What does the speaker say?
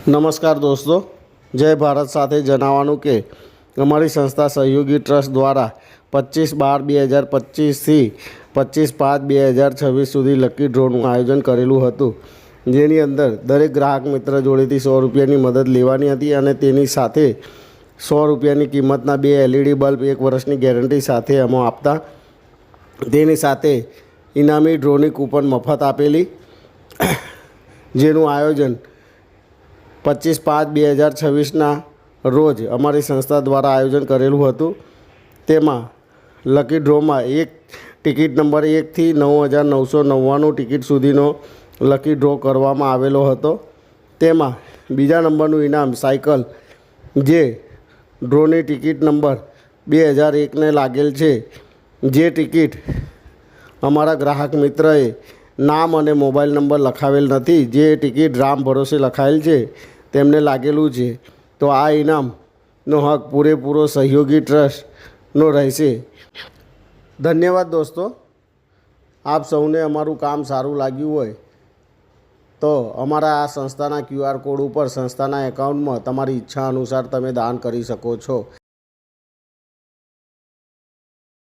નમસ્કાર દોસ્તો, જય ભારત સાથે જણાવવાનું કે અમારી સંસ્થા સહયોગી ટ્રસ્ટ દ્વારા 25/12/2025થી 25/5/2026 સુધી લકી ડ્રોનું આયોજન કરેલું હતું, જેની અંદર દરેક ગ્રાહક મિત્ર જોડેથી 100 રૂપિયાની મદદ લેવાની હતી અને તેની સાથે 100 રૂપિયાની કિંમતના 2 LED બલ્બ 1 વર્ષની ગેરંટી સાથે અમે આપતા. તેની સાથે ઇનામી ડ્રોની કૂપન મફત આપેલી, જેનું આયોજન 25/5/2026ના રોજ અમારી સંસ્થા દ્વારા આયોજન કરેલું હતું. તેમાં લકી ડ્રોમાં એક ટિકિટ નંબર 1થી 9,999 ટિકિટ સુધીનો લકી ડ્રો કરવામાં આવેલો હતો. તેમાં બીજા નંબરનું ઇનામ સાયકલ, જે ડ્રોની ટિકિટ નંબર 2001ને લાગેલ છે. જે ટિકિટ અમારા ગ્રાહક મિત્રએ નામ અને મોબાઈલ નંબર લખાવેલ નથી, જે ટિકિટ રામ ભરોસે લખાયેલ છે, તેમને લાગેલું છે. તો આ ઇનામનો હક પૂરેપૂરો સહયોગી ટ્રસ્ટનો રહેશે. ધન્યવાદ દોસ્તો. આપ સૌને અમારું કામ સારું લાગ્યું હોય તો અમારા આ સંસ્થાના QR કોડ ઉપર સંસ્થાના એકાઉન્ટમાં તમારી ઈચ્છા અનુસાર તમે દાન કરી શકો છો.